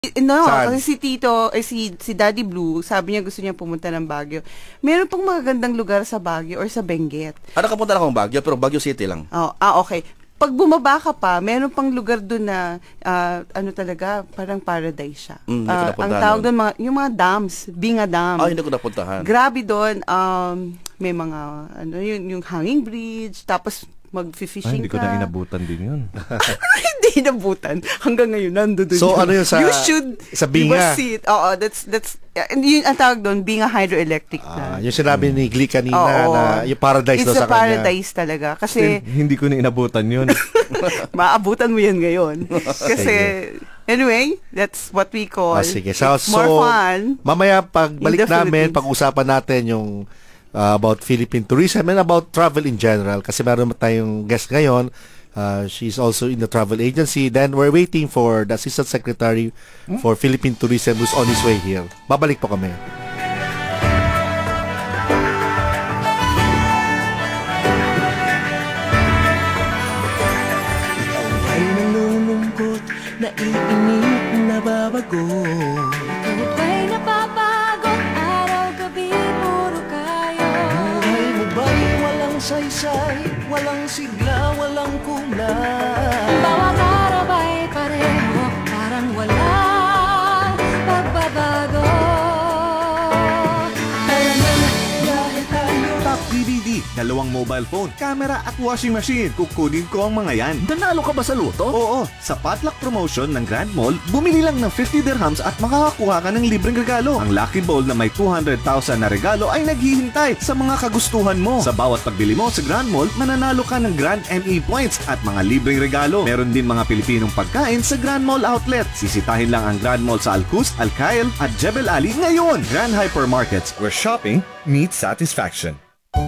No, Saan? kasi si Tito, si Daddy Blue, sabi niya gusto niya pumunta ng Baguio. Meron pong magagandang lugar sa Baguio or sa Benguet. Nakapunta na akong Baguio, pero Baguio City lang. Okay. Pag bumaba ka pa, meron pang lugar doon na, talaga, parang paradise siya. Hindi ko napuntahan ang tawag doon, yung mga dams, Binga Dam. Hindi ko napuntahan. Grabe doon, may mga, yung hanging bridge, tapos mag-fishing hindi ko na inabutan din yun. Hindi inabutan. Hanggang ngayon, nandun. So, ano yun sa... You should... Sa Binga? Oo, that's... Yun ang tawag doon, Binga Hydroelectric na. Yung sinabi ni Glee kanina na yung paradise daw sa kanya. It's a paradise talaga. Kasi... Hindi ko na inabutan yun. Maabutan mo yan ngayon. Kasi... Anyway, that's what we call... Sige. So, more fun. Mamaya, pagbalik namin, pag-usapan natin yung about Philippine tourism and about travel in general. Kasi meron tayong guest ngayon. She's also in the travel agency. Then we're waiting for the Assistant Secretary for Philippine Tourism who's on his way here. Babalik po kami. Ay nalulungkot, naiinip, nababago. Ikaw ba'y napapagod, araw-gabi, puro kayo. Buhay mo ba'y walang saysay, walang sigla, walang kulay? Bawat araw ay pareho, parang walang pagbabago. Tara na, dahil tayo. Top DVD, 2 mobile phone, camera at washing machine. Kukunin ko ang mga yan. Nanalo ka ba sa loto? Oo, sa potluck promotion ng Grand Mall, bumili lang ng 50 dirhams at makakakuha ka ng libreng regalo. Ang lucky ball na may 200,000 na regalo ay naghihintay sa mga kagustuhan mo. Sa bawat pagbili mo sa Grand Mall, mananalo ka ng Grand ME points at mga libreng regalo. Meron din mga Pilipinong pagkain sa Grand Mall outlet. Sisitahin lang ang Grand Mall sa Al-Quds, Al-Khail at Jebel Ali ngayon. Grand Hypermarkets, where shopping meets satisfaction.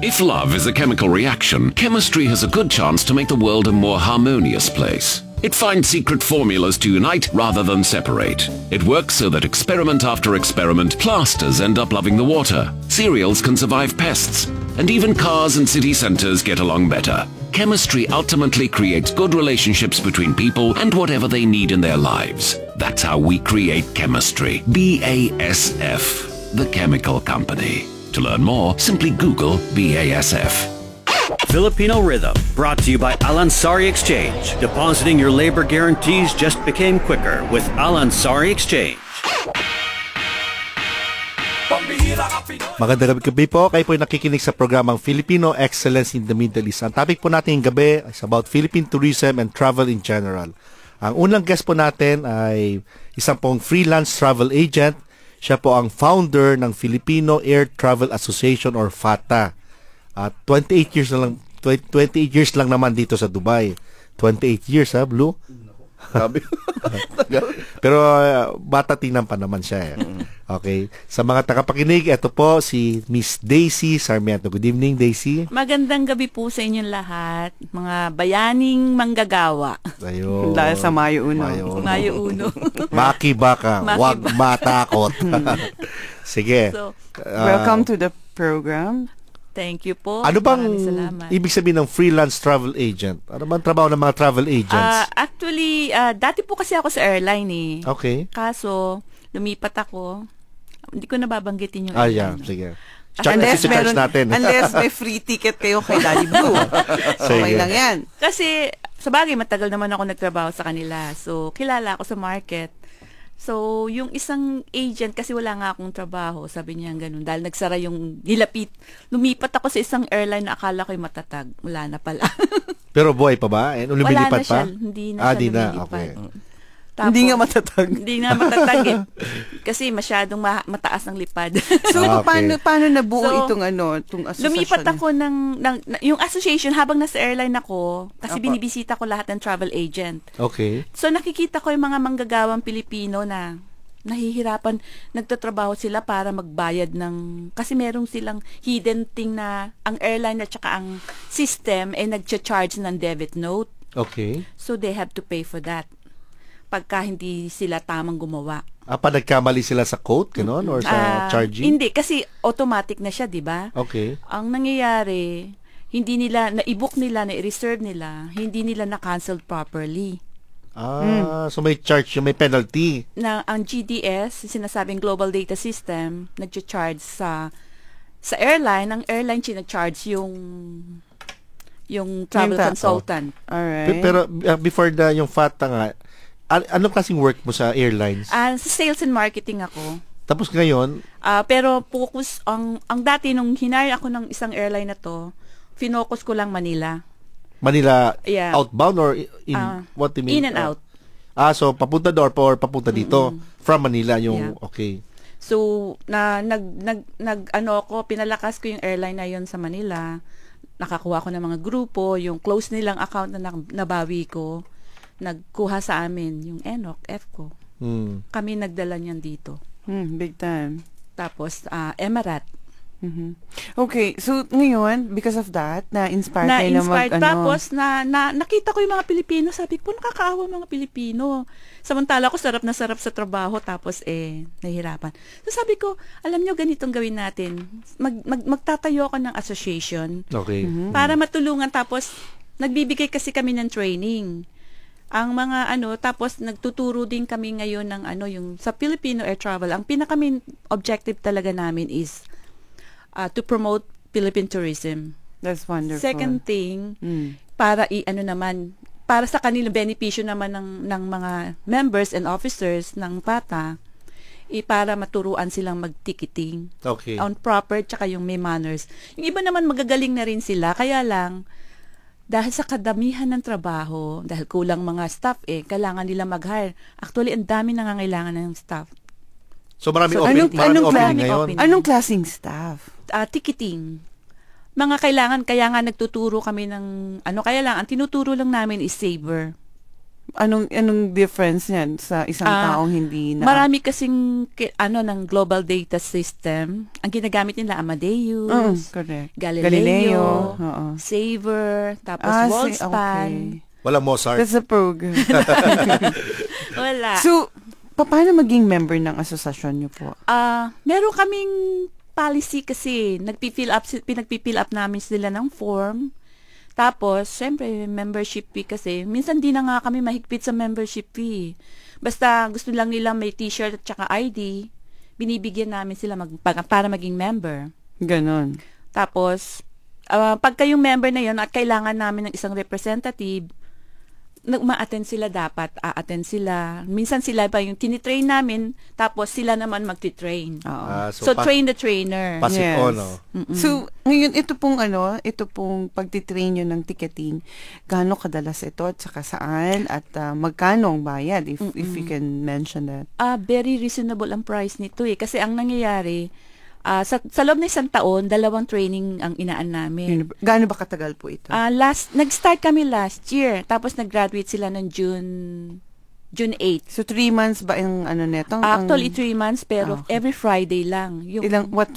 If love is a chemical reaction, chemistry has a good chance to make the world a more harmonious place. It finds secret formulas to unite rather than separate. It works so that experiment after experiment, plasters end up loving the water, cereals can survive pests, and even cars and city centers get along better. Chemistry ultimately creates good relationships between people and whatever they need in their lives. That's how we create chemistry. BASF, the chemical company. To learn more, simply Google BASF. Filipino Rhythm, brought to you by Alansari Exchange. Depositing your labor guarantees just became quicker with Alansari Exchange. Magandang gabi po. Kayo po ay nakikinig sa programang Filipino Excellence in the Middle East. Ang topic po natin ngayong gabi is about Philippine tourism and travel in general. Ang unang guest po natin ay isang pong freelance travel agent. Siya po ang founder ng Filipino Air Travel Association or FATA. At 28 years lang naman dito sa Dubai. 28 years Blue? Sabi. Pero bata tingnan pa naman siya. Okay. Sa mga tagapakinig, ito po si Miss Daisy Sarmiento. Good evening, Daisy. Magandang gabi po sa inyong lahat, mga bayaning manggagawa. Ayun. Dahil sa Mayo Uno. Mayo Uno. Maki baka, wag matakot. Sige. So, welcome to the program. Thank you po. Ano bang ibig sabihin ng freelance travel agent? Ano bang trabaho ng mga travel agents? Actually, dati po kasi ako sa airline eh. Okay. Kaso, lumipat ako. Hindi ko nababanggitin yung airline. Yeah, sige. Unless may free ticket kayo kay Daddy Blue. Okay lang yan. Kasi, sa bagay, matagal naman ako nagtrabaho sa kanila. So, kilala ako sa market. So, yung isang agent, kasi wala nga akong trabaho, sabi niya ganun, dahil nagsara yung lumipat ako sa isang airline na akala ko'y matatag. Wala na pala. Pero buhay pa ba? Wala na siya. Hindi na siya lumilipat. Okay. Tapos, hindi nga matatag. Hindi nga matatag eh. Kasi masyadong mataas ang lipad. So, paano nabuo itong association? Lumipat ako yung association habang nasa airline ako, kasi binibisita ko lahat ng travel agent. Okay. So, nakikita ko yung mga manggagawang Pilipino na nahihirapan, nagtatrabaho sila para magbayad kasi merong silang hidden thing na ang airline at saka ang system ay nagcha-charge ng debit note. Okay. So, they have to pay for that pagka hindi sila tamang gumawa. Nagkamali sila sa quote, gano'n? Or sa charging? Hindi, kasi automatic na siya, di ba? Okay. Ang nangyayari, hindi nila, na-i-book nila, na-reserve nila, hindi nila na-cancel properly. So may charge, may penalty. Na ang GDS, sinasabing Global Data System, nagcha-charge sa airline. Ang airline charge yung travel Yung consultant. Alright. Pero before yung FATA nga, anong klaseng work mo sa airlines? Sa sales and marketing ako. Tapos ngayon, Pero focus, ang dati nung hinire ako ng isang airline na to, finocus ko lang Manila. Manila Yeah. outbound or what do you mean? In and out. So papunta doon or papunta dito from Manila yung Yeah. okay. So, pinalakas ko yung airline na yon sa Manila. Nakakuha ko ng mga grupo, yung close nilang account na nabawi ko, nagkuha sa amin yung ENOC, EFCO. Kami nagdala niyan dito. Big time. Tapos, Emirat. Okay, so ngayon, because of that, na-inspire kayo na Tapos, nakita ko yung mga Pilipino, sabi ko, nakakaawa mga Pilipino. Samantala ko, sarap na sarap sa trabaho, tapos nahihirapan. So sabi ko, alam nyo, ganitong gawin natin. Magtatayo ako ng association. Okay. Para matulungan, tapos, nagbibigay kasi kami ng training. Ang mga tapos nagtuturo din kami ngayon ng yung sa Filipino Air Travel. Ang pinaka-main objective talaga namin is to promote Philippine tourism. That's wonderful. Second thing, para para sa kanilang benepisyo naman ng mga members and officers ng PATA, para maturuan silang mag-ticketing. Okay. On proper, tsaka yung may manners. Yung iba naman magagaling na rin sila, kaya lang, dahil sa kadamihan ng trabaho, dahil kulang mga staff kailangan nila mag-hire. Actually, ang dami nangangailangan ng staff. So marami Anong opening ngayon. Anong klaseng staff? Ticketing. Mga kaya nga nagtuturo kami ng kaya lang ang tinuturo lang namin is Sabre. Anong difference niyan sa isang taong hindi na Marami kasing ng global data system. Ang ginagamit nila Amadeus, correct. Galileo, Oo. Sabre, tapos Okay. Worldspan. Wala Mozart. That's a program. Wala. So, paano maging member ng asosasyon niyo po? Meron kaming policy kasi pinagpi-fill up namin sila ng form. Tapos, syempre, membership fee kasi. Minsan di na nga kami mahigpit sa membership fee. Basta gusto lang nila may t-shirt at saka ID, binibigyan namin sila para maging member. Ganon. Tapos, pagka yung member na yun at kailangan namin ng isang representative, ma-attend sila dapat, a-attend sila. Minsan sila pa yung tinitrain namin, tapos sila naman magti-train. So train the trainer. Pass it on, So, ngayon, ito pong pagtitrain nyo ng ticketing, gaano kadalas ito at saka saan at magkano ang bayad, if you can mention that? Very reasonable ang price nito kasi ang nangyayari, sa loob ng isang taon, 2 training ang inaan namin. Gaano ba katagal po ito? Nag-start kami last year, tapos nag-graduate sila ng June 8. So, 3 months ba yung neto? Actually, 3 months, pero every Friday lang.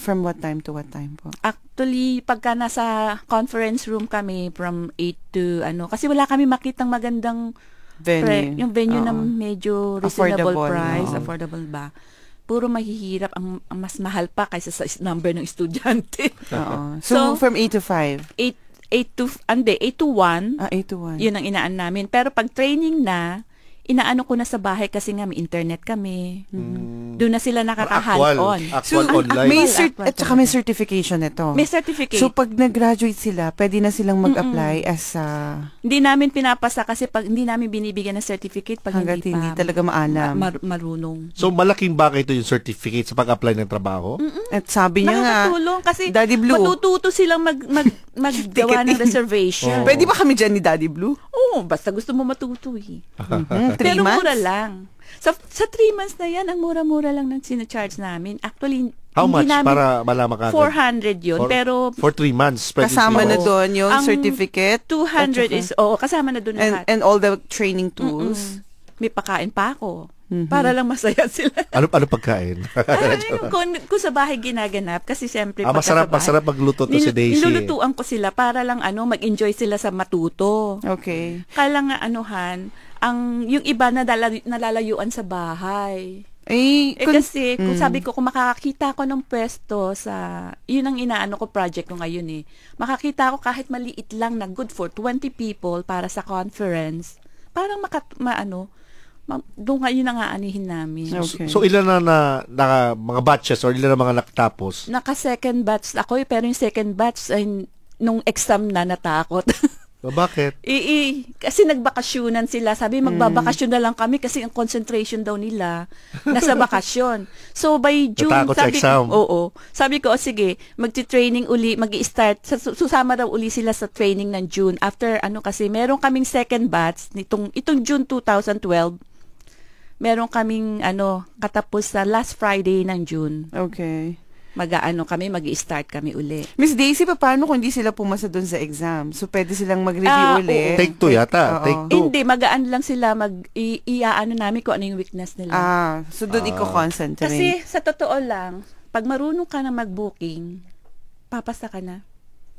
From what time to what time po? Actually, pagka nasa conference room kami, from 8 to kasi wala kami makitang magandang venue. Yung venue na medyo reasonable Affordable, price, affordable ba? Puro mahihirap, ang mas mahal pa kaysa sa number ng estudyante. So, from 8 to 5? 8 to 1. 8 to 1. Yun ang inaan namin. Pero pag training na, inaano ko na sa bahay kasi nga may internet kami. Doon na sila nakaka-hands-on. Actual online. At saka may certification ito. May certificate. So, pag nag-graduate sila, pwede na silang mag-apply as Hindi namin pinapasa kasi pag hindi namin binibigyan ng certificate pag hanggat hindi talaga maalam. Marunong. So, malaking bagay ito yung certificate sa pag-apply ng trabaho? At sabi niya nga, nakakatulong kasi Daddy Blue, matututo silang maggawa ng reservation. Pwede ba kami dyan ni Daddy Blue? Oo, basta gusto mo matuto 3 Pero months? mura lang. Sa 3 months na yan, ang mura-mura lang ng sinacharge namin. Actually, How much namin, para malaman ka? 400 yun. Pero for 3 months. Kasama na doon yung ang certificate? 200 is, kasama na doon lahat. And all the training tools? May pakain pa ako. Para lang masaya sila. Ano pagkain? Kung sa bahay ginaganap, kasi siyempre masarap magluto to si Daisy. Nilulutuan ko sila para lang mag-enjoy sila sa matuto. Okay. Kaya lang yung iba nalalayuan sa bahay. Kasi kung sabi ko, kung makakakita ko ng pwesto yun ang inaano ko project ko ngayon makakita ko kahit maliit lang na good for 20 people para sa conference, parang doon ngayon ang aanihin namin. Okay. So ilan na mga batches or ilan na mga nakatapos? Naka-second batch ako pero yung second batch ay nung exam na natakot. Bakit? Kasi nagbakasyonan sila. Sabi, magbabakasyon na lang kami kasi ang concentration daw nila nasa bakasyon. So, by June, Natakot sa exam. Sabi ko, sige, magti-training uli, mag-i-start, susama daw uli sila sa training ng June. After, kasi, meron kaming second batch, itong June 2012, meron kaming, katapos sa last Friday ng June. Okay. Mag-i-start kami uli. Miss Daisy, paano kung hindi sila pumasa doon sa exam? So, pwede silang mag-review uli? Take 2 yata. Take 2. Hindi, magaan lang sila iaano namin kung ano yung weakness nila. So doon i-concentrate. Kasi sa totoo lang, pag marunong ka na mag-booking, papasa ka na.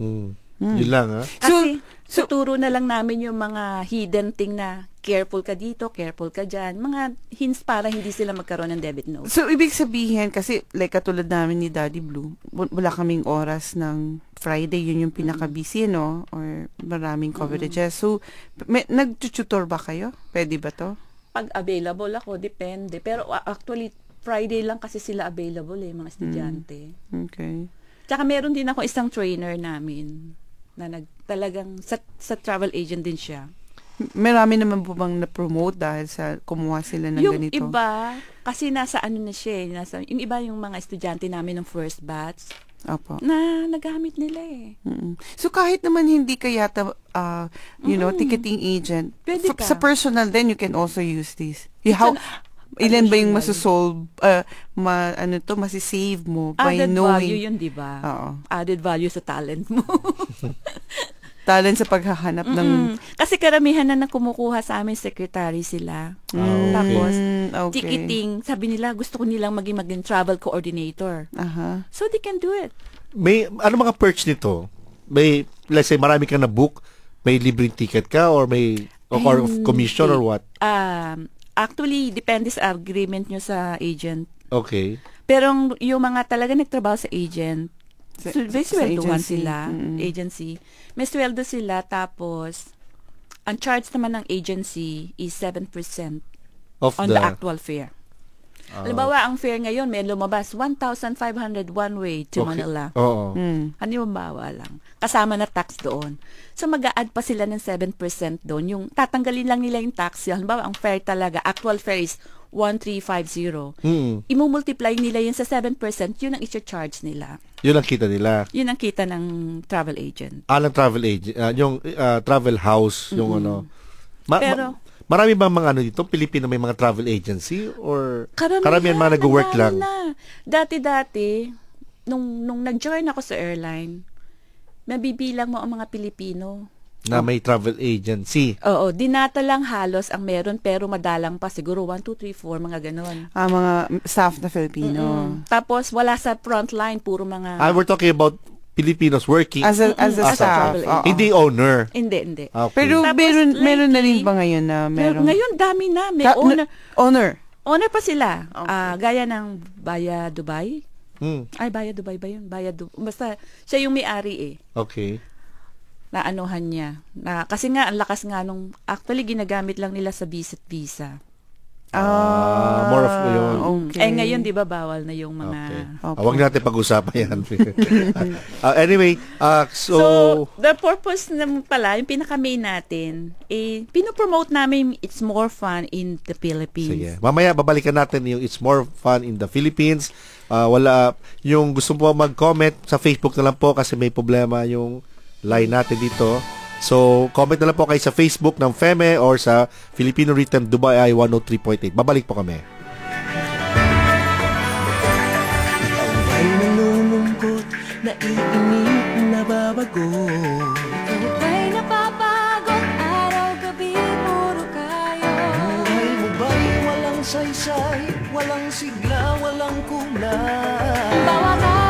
Yun lang, ha? Kasi tuturo na lang namin yung mga hidden thing na careful ka dito, careful ka dyan. Mga hints para hindi sila magkaroon ng debit note. So, ibig sabihin, kasi like katulad namin ni Daddy Blue, wala kaming oras ng Friday, yun yung pinaka-busy, no? Or maraming coverages. So, nag-tutor ba kayo? Pwede ba to? Pag available ako, depende. Pero actually, Friday lang kasi sila available mga estudyante. Okay. Tsaka meron din ako isang trainer namin na talagang sa travel agent din siya. Marami naman po bang na-promote dahil sa kumuha sila ng yung ganito? Yung iba, kasi nasa na siya, yung iba yung mga estudyante namin ng first batch, Opo. na nagamit nila So kahit naman hindi ka yata, ticketing agent, Pwede ka. Sa personal then you can also use this. Ilan ba yung masosolve, masisave mo by added knowing? value yun, di ba? Oo. Added value sa talent mo. Talent sa paghahanap ng... Kasi karamihan na kumukuha sa amin, secretary sila. Tapos, ticketing, sabi nila, gusto ko nilang maging travel coordinator. So, they can do it. May, mga perks nito? May, let's say, marami kang na-book, may libreng ticket ka, or may, or commission, or what? Actually, depende sa agreement nyo sa agent. Okay. Pero yung mga talaga nagtrabaho sa agent, may sweldohan sila, agency. May sweldo sila, tapos, ang charge naman ng agency is 7% on the actual fare. Halimbawa, ang fare ngayon, may lumabas, 1,500 one way to Manila. Oo. Ano yung bawa lang? Kasama na tax doon. So, mag-a-add pa sila ng 7% doon. Yung tatanggalin lang nila yung tax. Halimbawa, ang fare talaga, actual fare is 1,350. Imumultiply nila yun sa 7%, yun ang i-charge nila. Yun ang kita nila. Yun ang kita ng travel agent. Ng travel agent, yung travel house, yung ano. Pero, marami ba mga dito, Pilipino may mga travel agency? Or karamihan mga nag-work lang? Dati-dati, nung nag-join ako sa airline, mabibilang mo ang mga Pilipino na may travel agency. Oo, dinata lang halos ang meron, pero madalang pa siguro 1, 2, 3, 4, mga ganon. Mga staff na Filipino. Tapos wala sa frontline, puro mga... we're talking about Filipinos working as a staff. Hindi owner. Hindi. Okay. Pero meron na rin ba ngayon na meron? Ngayon dami na, may owner. Owner pa sila. Gaya ng Baya Dubai. Ay, Baya Dubai ba yun? Basta siya yung may-ari Okay. Na anuhan niya. Kasi nga, ang lakas nga nung, actually, ginagamit lang nila sa visit visa. More of yun. Okay. Ngayon, di ba, bawal na yung mga... Okay. Huwag natin pag-usapan yan. Anyway, so, the purpose naman pala, yung pinaka-main natin, pinopromote namin It's More Fun in the Philippines. Sige. Mamaya, babalikan natin yung It's More Fun in the Philippines. Yung gusto po mag-comment sa Facebook na lang po kasi may problema yung line natin dito. So, comment na lang po kayo sa Facebook ng FEME or sa Filipino Rhythm Dubai 103.8. Babalik po kami. Ay nalulungkot, naiinip, nababago. Ikaw ba'y napapagod, araw-gabi, puro kayo. Buhay mo ba'y walang saysay, walang sigla, walang kulay? Bawat